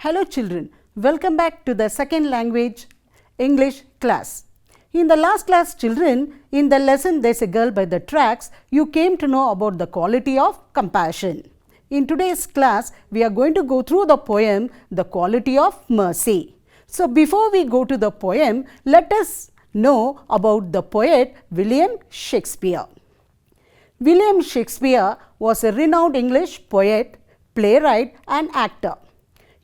Hello children, welcome back to the second language English class. In the last class children, in the lesson There's a Girl by the Tracks, you came to know about the quality of compassion. In today's class, we are going to go through the poem The Quality of Mercy. So before we go to the poem, let us know about the poet William Shakespeare. William Shakespeare was a renowned English poet, playwright and actor.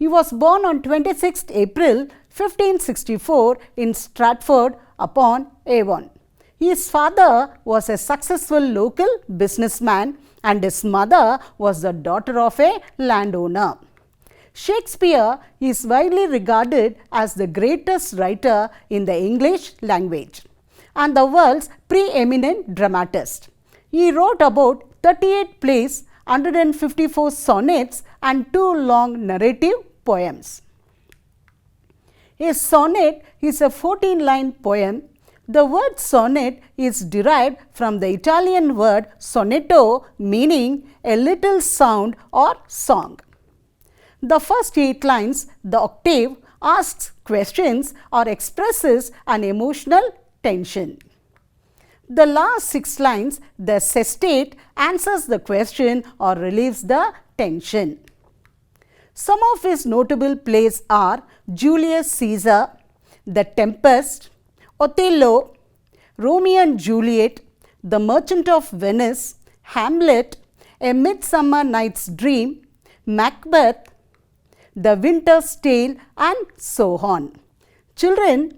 He was born on 26th April 1564 in Stratford upon Avon. His father was a successful local businessman and his mother was the daughter of a landowner. Shakespeare is widely regarded as the greatest writer in the English language and the world's preeminent dramatist. He wrote about 38 plays, 154 sonnets and 2 long narrative poems. A sonnet is a 14-line poem. The word sonnet is derived from the Italian word sonetto, meaning a little sound or song. The first 8 lines, the octave, asks questions or expresses an emotional tension. The last 6 lines, the sestate, answers the question or relieves the tension. Some of his notable plays are Julius Caesar, The Tempest, Othello, Romeo and Juliet, The Merchant of Venice, Hamlet, A Midsummer Night's Dream, Macbeth, The Winter's Tale and so on. Children,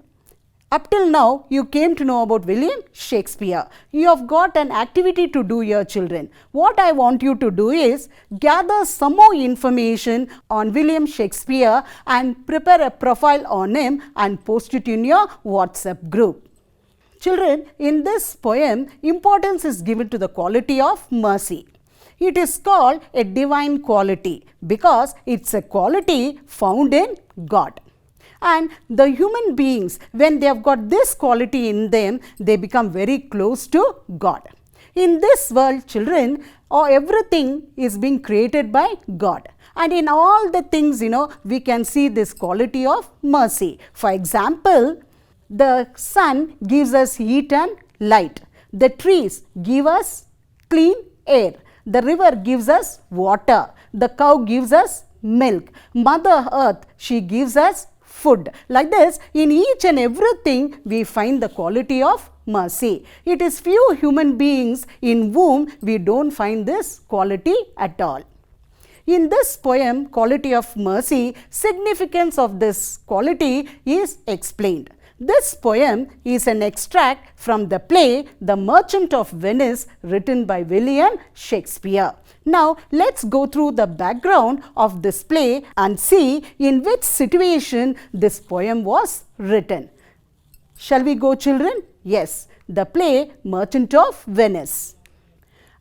up till now, you came to know about William Shakespeare. You have got an activity to do here, children. What I want you to do is gather some more information on William Shakespeare and prepare a profile on him and post it in your WhatsApp group. Children, in this poem, importance is given to the quality of mercy. It is called a divine quality because it's a quality found in God. And the human beings, when they have got this quality in them, they become very close to God. In this world, children, everything is being created by God. And in all the things, we can see this quality of mercy. For example, the sun gives us heat and light. The trees give us clean air. The river gives us water. The cow gives us milk. Mother Earth, she gives us food. Like this, in each and everything we find the quality of mercy. It is few human beings in whom we don't find this quality at all. In this poem, Quality of Mercy, significance of this quality is explained. This poem is an extract from the play The Merchant of Venice written by William Shakespeare. Now, let's go through the background of this play and see in which situation this poem was written. Shall we go, children? Yes, the play Merchant of Venice.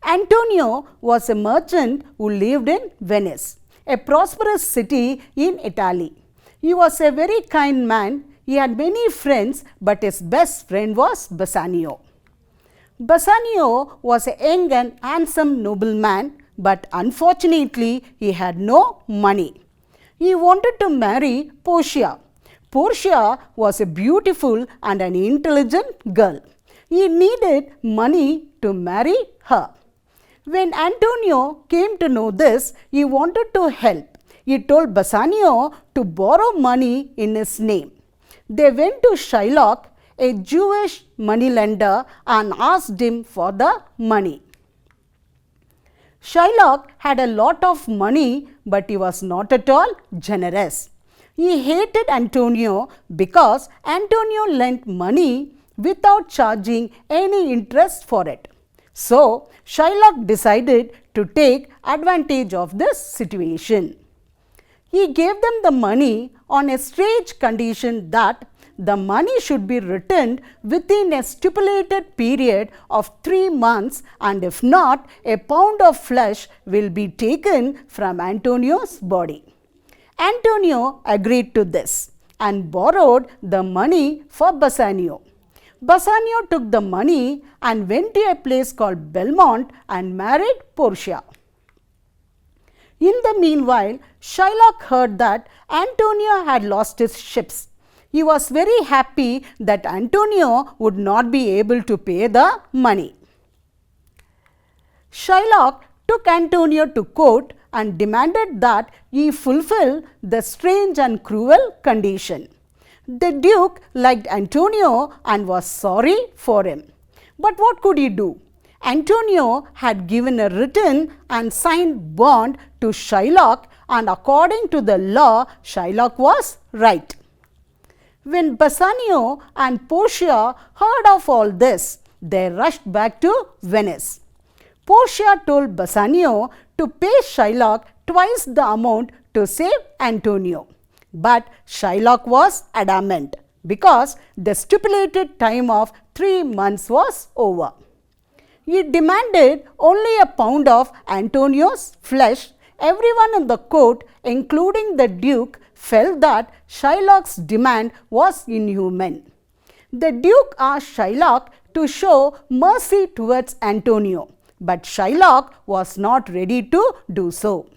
Antonio was a merchant who lived in Venice, a prosperous city in Italy. He was a very kind man. He had many friends, but his best friend was Bassanio. Bassanio was a young and handsome nobleman, but unfortunately, he had no money. He wanted to marry Portia. Portia was a beautiful and an intelligent girl. He needed money to marry her. When Antonio came to know this, he wanted to help. He told Bassanio to borrow money in his name. They went to Shylock, a Jewish moneylender, and asked him for the money. Shylock had a lot of money, but he was not at all generous. He hated Antonio because Antonio lent money without charging any interest for it. So, Shylock decided to take advantage of this situation. He gave them the money on a strange condition that the money should be returned within a stipulated period of 3 months, and if not, a pound of flesh will be taken from Antonio's body. Antonio agreed to this and borrowed the money for Bassanio. Bassanio took the money and went to a place called Belmont and married Portia. In the meanwhile, Shylock heard that Antonio had lost his ships. He was very happy that Antonio would not be able to pay the money. Shylock took Antonio to court and demanded that he fulfill the strange and cruel condition. The Duke liked Antonio and was sorry for him. But what could he do? Antonio had given a written and signed bond to Shylock, and according to the law, Shylock was right. When Bassanio and Portia heard of all this, they rushed back to Venice. Portia told Bassanio to pay Shylock twice the amount to save Antonio. But Shylock was adamant because the stipulated time of 3 months was over. He demanded only a pound of Antonio's flesh. Everyone in the court, including the Duke, felt that Shylock's demand was inhuman. The Duke asked Shylock to show mercy towards Antonio, but Shylock was not ready to do so.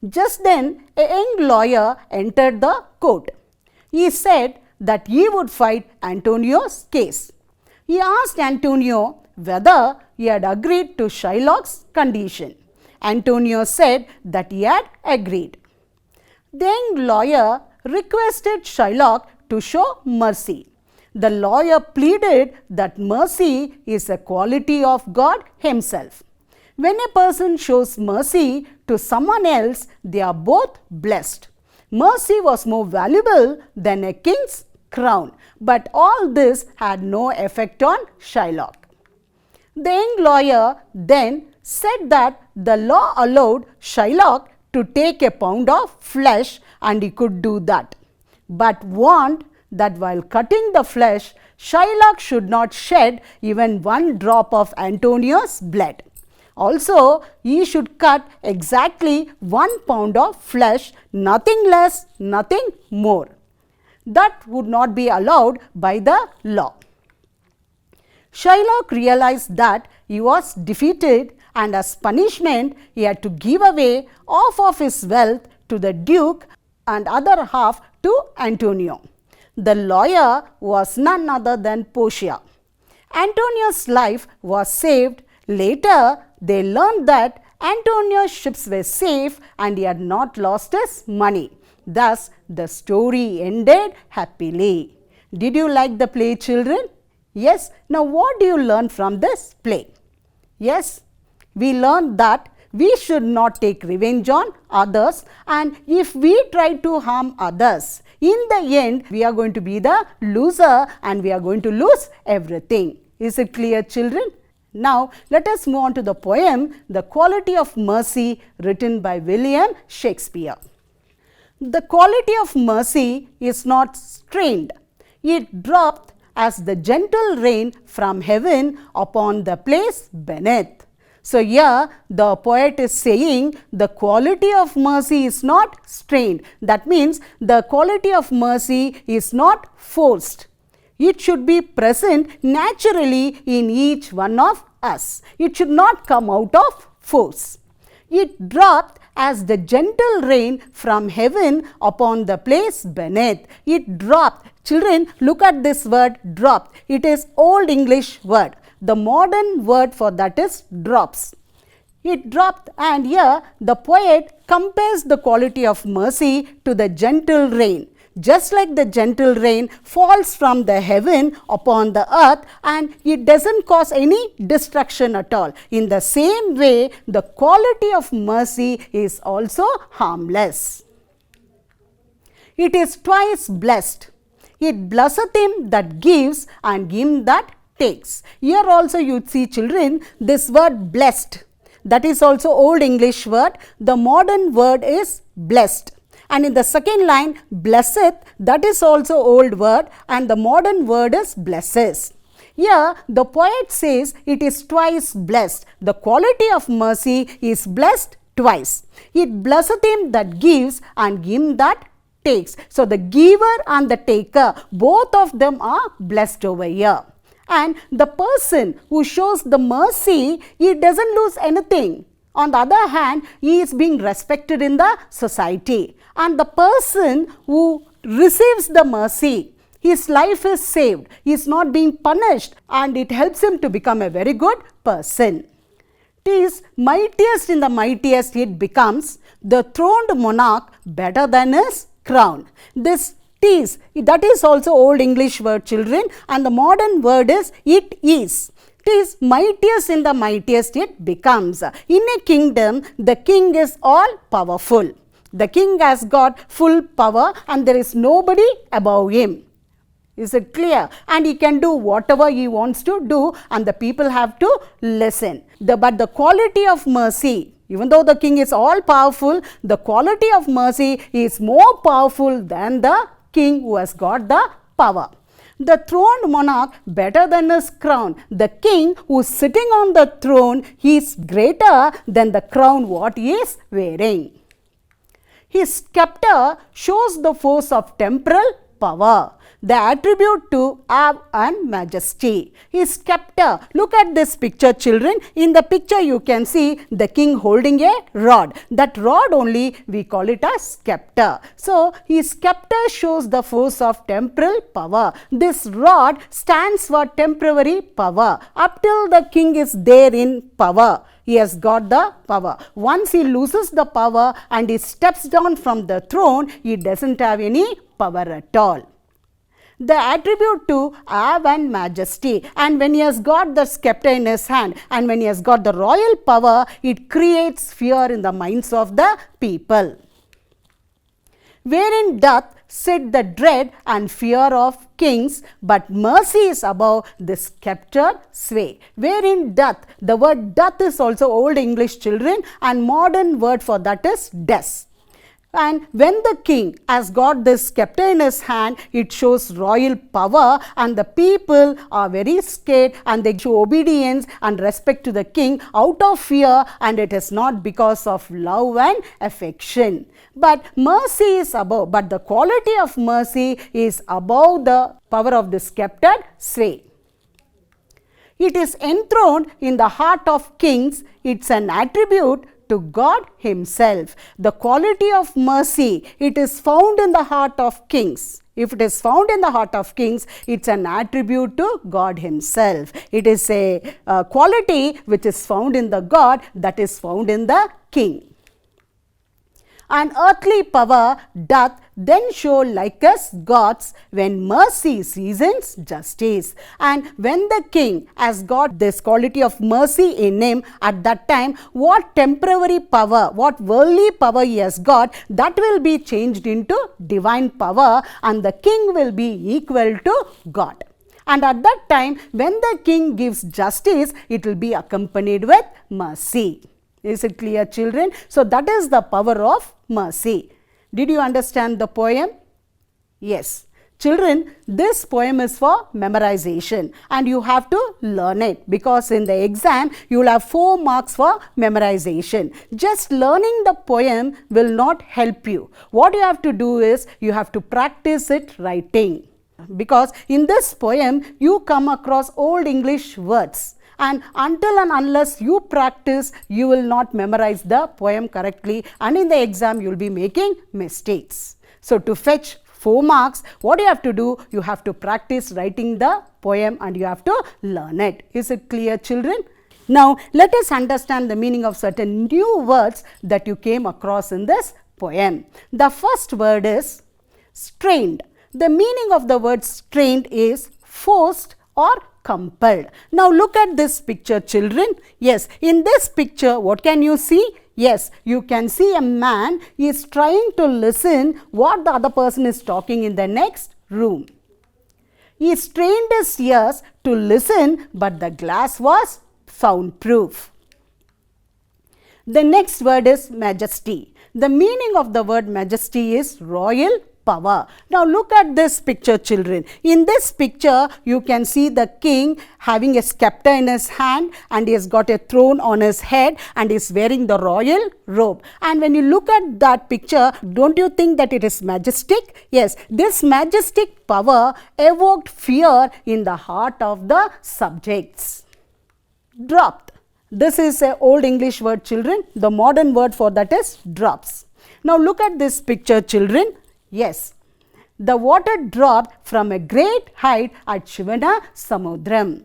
Just then, a young lawyer entered the court. He said that he would fight Antonio's case. He asked Antonio whether he had agreed to Shylock's condition. Antonio said that he had agreed. The young lawyer requested Shylock to show mercy. The lawyer pleaded that mercy is a quality of God Himself. When a person shows mercy to someone else, they are both blessed. Mercy was more valuable than a king's crown, but all this had no effect on Shylock. The young lawyer then said that the law allowed Shylock to take a pound of flesh, and he could do that, but warned that while cutting the flesh, Shylock should not shed even 1 drop of Antonio's blood. Also, he should cut exactly 1 pound of flesh, nothing less, nothing more. That would not be allowed by the law. Shylock realized that he was defeated, and as punishment, he had to give away half of his wealth to the Duke and other half to Antonio. The lawyer was none other than Portia. Antonio's life was saved. Later, they learned that Antonio's ships were safe and he had not lost his money. Thus, the story ended happily. Did you like the play, children? Yes. Now, what do you learn from this play? Yes, we learned that we should not take revenge on others, and if we try to harm others, in the end, we are going to be the loser and we are going to lose everything. Is it clear, children? Now, let us move on to the poem, The Quality of Mercy, written by William Shakespeare. The quality of mercy is not strained. It dropped as the gentle rain from heaven upon the place beneath. So, here the poet is saying the quality of mercy is not strained. That means the quality of mercy is not forced. It should be present naturally in each one of us. It should not come out of force. It dropped as the gentle rain from heaven upon the place beneath. It dropped. Children, look at this word dropped. It is Old English word. The modern word for that is drops. It dropped, and here the poet compares the quality of mercy to the gentle rain. Just like the gentle rain falls from the heaven upon the earth and it doesn't cause any destruction at all. In the same way, the quality of mercy is also harmless. It is twice blessed. It blesseth him that gives and him that takes. Here also you see, children, this word blessed. That is also Old English word. The modern word is blessed. And in the second line, blesseth, that is also old word, and the modern word is blesses. Here the poet says it is twice blessed. The quality of mercy is blessed twice. It blesseth him that gives and him that takes. So the giver and the taker, both of them are blessed over here. And the person who shows the mercy, he doesn't lose anything. On the other hand, he is being respected in the society. And the person who receives the mercy, his life is saved. He is not being punished and it helps him to become a very good person. It is mightiest in the mightiest, it becomes the throned monarch better than his crown. This is, that is also Old English word, children, and the modern word is it is. It is mightiest in the mightiest, it becomes. In a kingdom, the king is all powerful. The king has got full power and there is nobody above him. Is it clear? And he can do whatever he wants to do and the people have to listen. But the quality of mercy, even though the king is all powerful, the quality of mercy is more powerful than the king who has got the power. The throned monarch better than his crown. The king who is sitting on the throne, he is greater than the crown what he is wearing. His sceptre shows the force of temporal power, the attribute to awe and majesty. His sceptre, look at this picture, children. In the picture you can see the king holding a rod. That rod only we call it as sceptre. So his sceptre shows the force of temporal power. This rod stands for temporary power. Up till the king is there in power, he has got the power. Once he loses the power and he steps down from the throne, he doesn't have any power at all. The attribute to awe and majesty, and when he has got the sceptre in his hand and when he has got the royal power, it creates fear in the minds of the people. Wherein doth sit the dread and fear of kings, but mercy is above the sceptre sway. Wherein doth, the word doth is also Old English, children, and modern word for that is does. And when the king has got this sceptre in his hand, it shows royal power and the people are very scared and they show obedience and respect to the king out of fear, and it is not because of love and affection. But mercy is above, but the quality of mercy is above the power of the sceptre sway. It is enthroned in the heart of kings. It's an attribute to God himself. The quality of mercy, it is found in the heart of kings. If it is found in the heart of kings, it's an attribute to God himself. It is a quality which is found in the God that is found in the king. And earthly power doth then show like us gods when mercy seasons justice. And when the king has got this quality of mercy in him, at that time what temporary power, what worldly power he has got, that will be changed into divine power and the king will be equal to God. And at that time when the king gives justice, it will be accompanied with mercy. Is it clear, children? So that is the power of mercy. Did you understand the poem? Yes. Children, this poem is for memorization and you have to learn it because in the exam you will have 4 marks for memorization. Just learning the poem will not help you. What you have to do is you have to practice it writing, because in this poem you come across Old English words. And until and unless you practice, you will not memorize the poem correctly and in the exam you will be making mistakes. So to fetch 4 marks, what you have to do, you have to practice writing the poem and you have to learn it. Is it clear, children? Now let us understand the meaning of certain new words that you came across in this poem. The first word is strained. The meaning of the word strained is forced or compelled. Now look at this picture, children. Yes, in this picture what can you see? Yes, you can see a man is trying to listen what the other person is talking in the next room. He strained his ears to listen, but the glass was soundproof. The next word is majesty. The meaning of the word majesty is royal power. Now look at this picture, children. In this picture you can see the king having a sceptre in his hand and he has got a throne on his head and is wearing the royal robe. And when you look at that picture, don't you think that it is majestic? Yes, this majestic power evoked fear in the heart of the subjects. Dropped. This is an old English word, children. The modern word for that is drops. Now look at this picture, children. Yes, the water dropped from a great height at Shivana Samudram.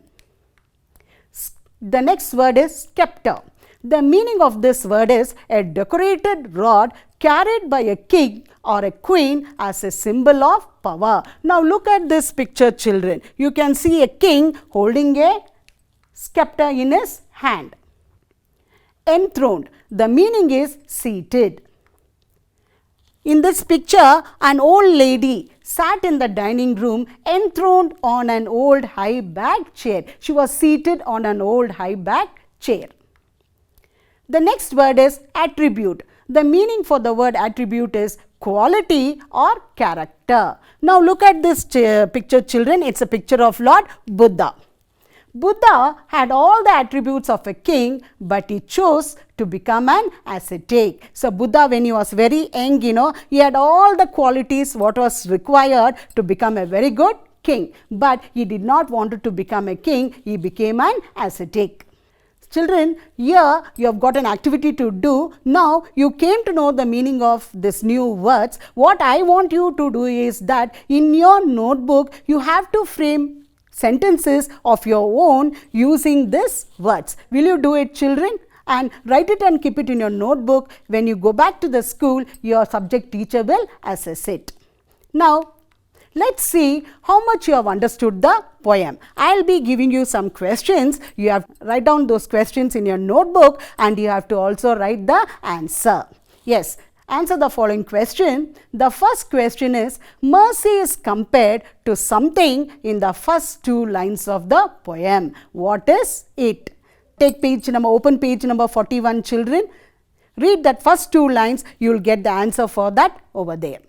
The next word is sceptre. The meaning of this word is a decorated rod carried by a king or a queen as a symbol of power. Now look at this picture, children. You can see a king holding a sceptre in his hand. Enthroned. The meaning is seated. In this picture, an old lady sat in the dining room enthroned on an old high-backed chair. She was seated on an old high-backed chair. The next word is attribute. The meaning for the word attribute is quality or character. Now look at this picture, children. It's a picture of Lord Buddha. Buddha had all the attributes of a king, but he chose to become an ascetic. So Buddha, when he was very young, he had all the qualities what was required to become a very good king. But he did not want to become a king. He became an ascetic. Children, here you have got an activity to do. Now you came to know the meaning of these new words. What I want you to do is that in your notebook you have to frame sentences of your own using these words. Will you do it, children? And write it and keep it in your notebook. When you go back to the school, your subject teacher will assess it. Now, let's see how much you have understood the poem. I'll be giving you some questions. You have to write down those questions in your notebook and you have to also write the answer. Yes. Answer the following question. The first question is, mercy is compared to something in the first two lines of the poem. What is it? Take open page number 41, children. Read that first two lines. You will get the answer for that over there.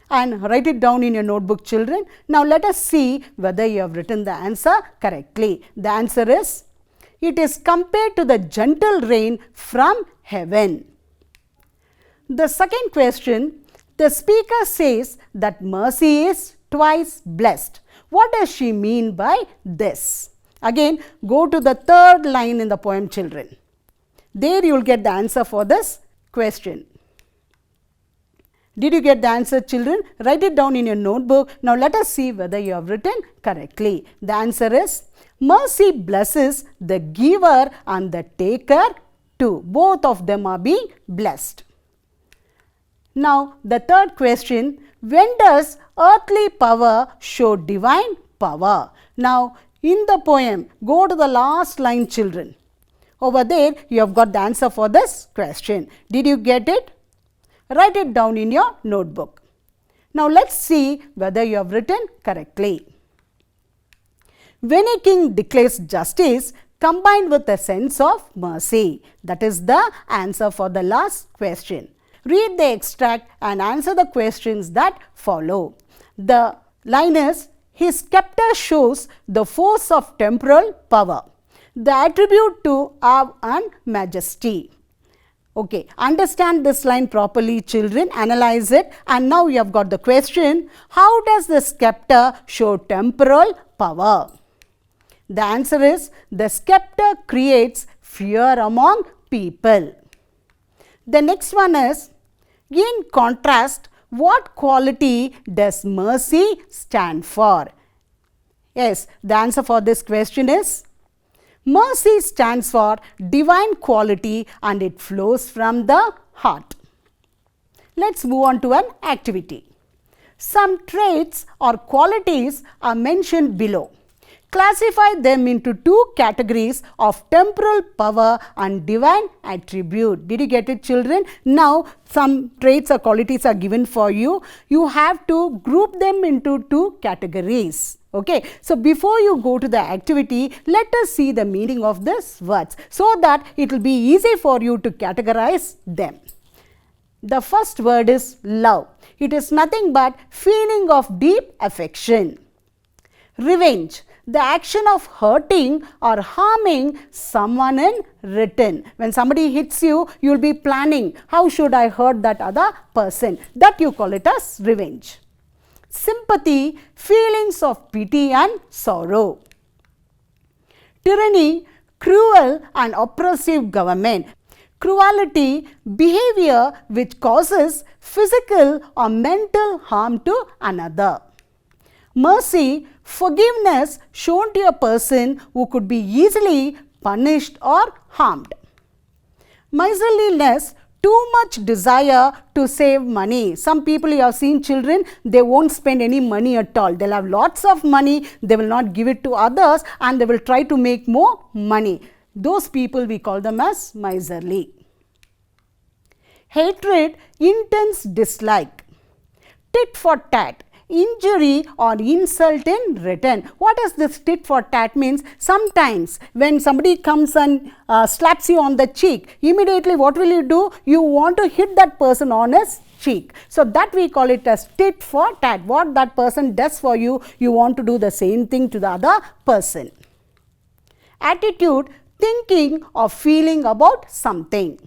And write it down in your notebook, children. Now let us see whether you have written the answer correctly. The answer is, it is compared to the gentle rain from heaven. The second question, the speaker says that mercy is twice blessed. What does she mean by this? Again, go to the third line in the poem, children. There you will get the answer for this question. Did you get the answer, children? Write it down in your notebook. Now let us see whether you have written correctly. The answer is, mercy blesses the giver and the taker too. Both of them are being blessed. Now, the third question, when does earthly power show divine power? Now, in the poem, go to the last line, children. Over there, you have got the answer for this question. Did you get it? Write it down in your notebook. Now, let's see whether you have written correctly. When a king declares justice combined with a sense of mercy, that is the answer for the last question. Read the extract and answer the questions that follow. The line is, his sceptre shows the force of temporal power, the attribute to awe and majesty. Okay, understand this line properly, children, analyze it, and now you have got the question, how does the sceptre show temporal power? The answer is, the sceptre creates fear among people. The next one is, in contrast, what quality does mercy stand for? Yes, the answer for this question is, mercy stands for divine quality and it flows from the heart. Let's move on to an activity. Some traits or qualities are mentioned below. Classify them into two categories of temporal power and divine attribute. Did you get it, children? Now, some traits or qualities are given for you. You have to group them into two categories. Okay. So, before you go to the activity, let us see the meaning of these words so that it will be easy for you to categorize them. The first word is love. It is nothing but feeling of deep affection. Revenge. The action of hurting or harming someone in return. When somebody hits you, you will be planning, how should I hurt that other person? That you call it as revenge. Sympathy, feelings of pity and sorrow. Tyranny, cruel and oppressive government. Cruelty, behavior which causes physical or mental harm to another. Mercy, forgiveness shown to a person who could be easily punished or harmed. Miserliness, too much desire to save money. Some people, you have seen children, they won't spend any money at all. They'll have lots of money, they will not give it to others, and they will try to make more money. Those people, we call them as miserly. Hatred, intense dislike. Tit for tat, injury or insult in return. What does this tit for tat means? Sometimes when somebody comes and slaps you on the cheek, immediately what will you do? You want to hit that person on his cheek. So that we call it as tit for tat. What that person does for you, you want to do the same thing to the other person. Attitude, thinking or feeling about something.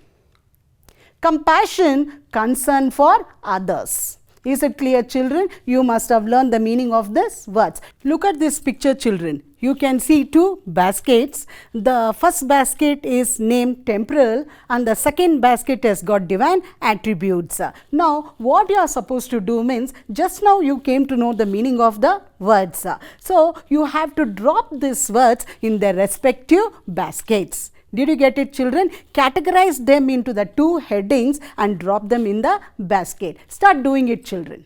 Compassion, concern for others. Is it clear, children? You must have learned the meaning of these words. Look at this picture, children. You can see two baskets. The first basket is named temporal and the second basket has got divine attributes. Now, what you are supposed to do means, just now you came to know the meaning of the words. So, you have to drop these words in their respective baskets. Did you get it, children? Categorize them into the two headings and drop them in the basket. Start doing it, children.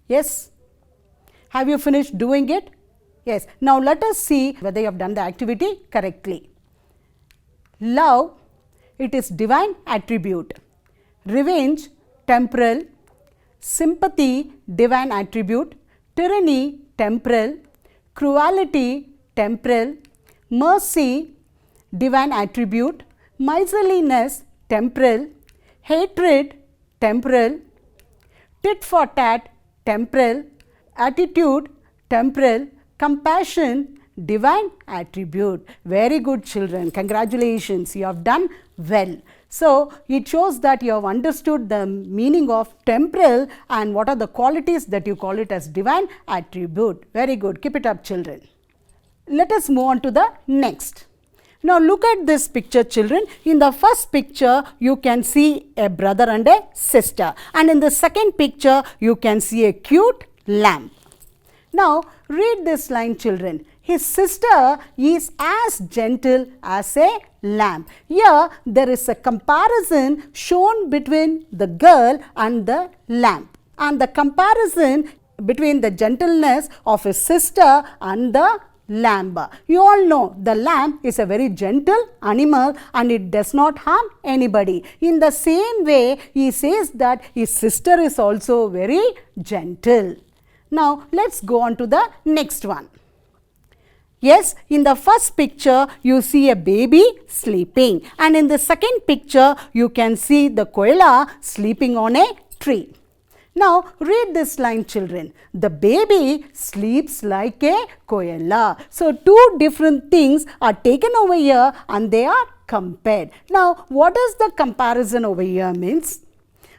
Yes? Have you finished doing it? Yes. Now, let us see whether you have done the activity correctly. Love, it is divine attribute. Revenge, temporal. Sympathy, divine attribute. Tyranny, temporal. Cruelty, temporal. Mercy, divine attribute. Miserliness, temporal. Hatred, temporal. Tit for tat, temporal. Attitude, temporal. Compassion, divine attribute. Very good, children. Congratulations, you have done well. So, it shows that you have understood the meaning of temporal and what are the qualities that you call it as divine attribute. Very good. Keep it up, children. Let us move on to the next. Now, look at this picture, children. In the first picture, you can see a brother and a sister. And in the second picture, you can see a cute lamb. Now, read this line, children. His sister is as gentle as a lamb. Here, there is a comparison shown between the girl and the lamb. And the comparison between the gentleness of his sister and the lamb. You all know the lamb is a very gentle animal and it does not harm anybody. In the same way, he says that his sister is also very gentle. Now, let's go on to the next one. Yes, in the first picture, you see a baby sleeping. And in the second picture, you can see the koala sleeping on a tree. Now, read this line, children. The baby sleeps like a koala. So, two different things are taken over here and they are compared. Now, what does the comparison over here means?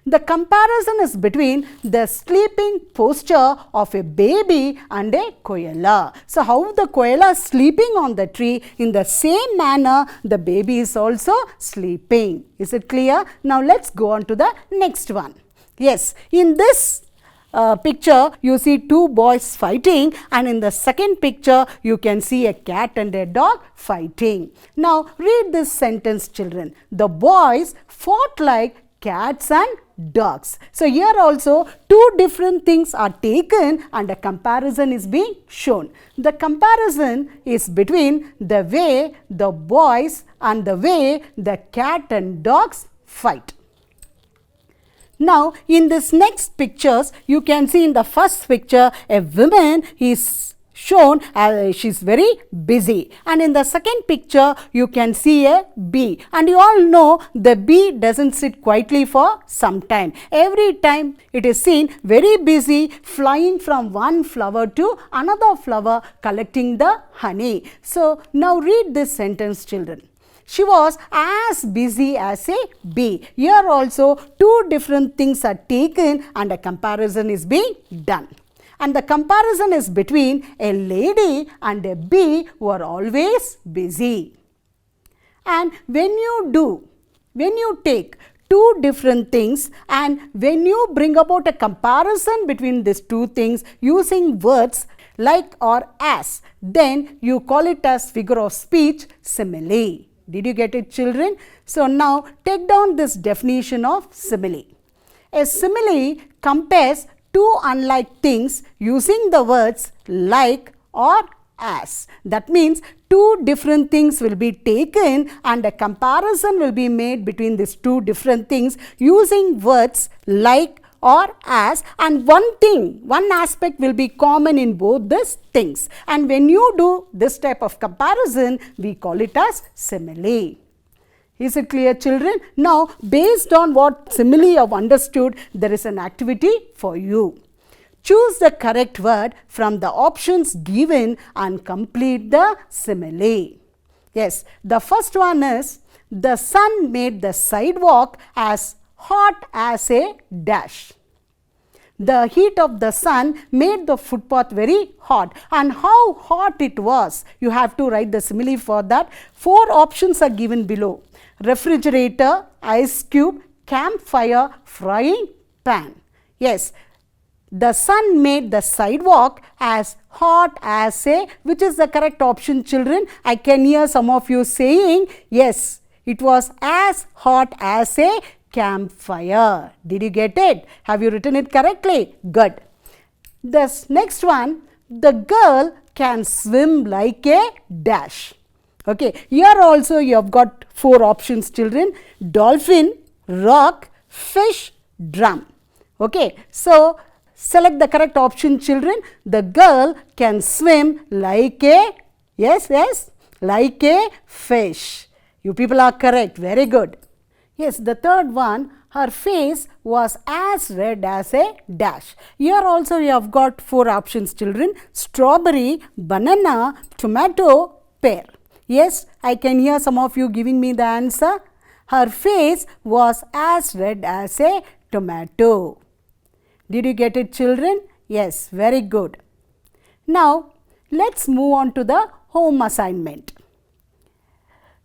The comparison is between the sleeping posture of a baby and a koala. So, how the koala is sleeping on the tree, in the same manner, the baby is also sleeping. Is it clear? Now, let's go on to the next one. Yes, in this picture, you see two boys fighting and in the second picture, you can see a cat and a dog fighting. Now, read this sentence, children. The boys fought like cats and dogs. So, here also two different things are taken and a comparison is being shown. The comparison is between the way the boys and the way the cat and dogs fight. Now, in this next pictures, you can see in the first picture, a woman is shown as she is very busy. And in the second picture, you can see a bee. And you all know the bee doesn't sit quietly for some time. Every time it is seen very busy flying from one flower to another flower collecting the honey. So, now read this sentence, children. She was as busy as a bee. Here also two different things are taken and a comparison is being done. And the comparison is between a lady and a bee who are always busy. And when you take two different things and when you bring about a comparison between these two things using words like or as, then you call it as figure of speech simile. Did you get it, children? So now take down this definition of simile. A simile compares two unlike things using the words like or as. That means two different things will be taken and a comparison will be made between these two different things using words like or as, and one aspect will be common in both these things. And when you do this type of comparison, we call it as simile. Is it clear, children? Now, based on what simile you have understood, there is an activity for you. Choose the correct word from the options given and complete the simile. Yes, the first one is, the sun made the sidewalk as hot as a dash. The heat of the sun made the footpath very hot. And how hot it was, you have to write the simile for that. 4 options are given below: refrigerator, ice cube, campfire, frying pan. Yes, the sun made the sidewalk as hot as a, which is the correct option, children? I can hear some of you saying, yes, it was as hot as a campfire. Did you get it? Have you written it correctly? Good. This next one, the girl can swim like a dash. Okay, here also you have got 4 options, children: dolphin, rock, fish, drum. Okay, so select the correct option, children. The girl can swim like a, yes, like a fish. You people are correct. Very good. Yes, the third one, her face was as red as a dash. Here also you have got 4 options, children: strawberry, banana, tomato, pear. Yes, I can hear some of you giving me the answer. Her face was as red as a tomato. Did you get it, children? Yes, very good. Now, let's move on to the home assignment.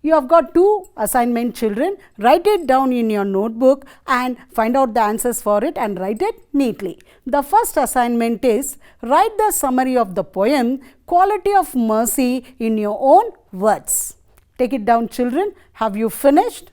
You have got 2 assignment, children. Write it down in your notebook and find out the answers for it and write it neatly. The first assignment is, write the summary of the poem Quality of Mercy in your own words. Take it down, children. Have you finished?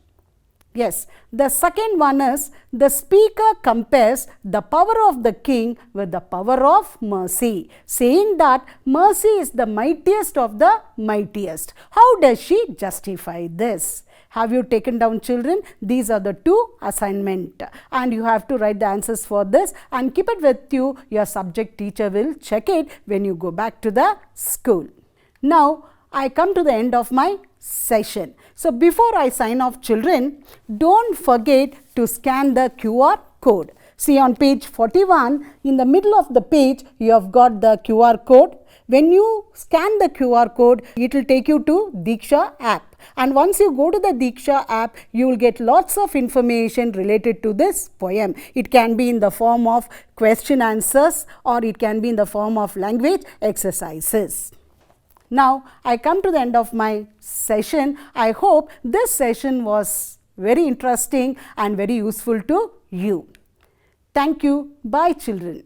Yes. The second one is, the speaker compares the power of the king with the power of mercy, saying that mercy is the mightiest of the mightiest. How does she justify this? Have you taken down, children? These are the 2 assignment and you have to write the answers for this and keep it with you. Your subject teacher will check it when you go back to the school. Now, I come to the end of my session. So, before I sign off, children, don't forget to scan the QR code. See, on page 41, in the middle of the page, you have got the QR code. When you scan the QR code, it will take you to Diksha app. And once you go to the Diksha app, you will get lots of information related to this poem. It can be in the form of question answers or it can be in the form of language exercises. Now, I come to the end of my session. I hope this session was very interesting and very useful to you. Thank you. Bye, children.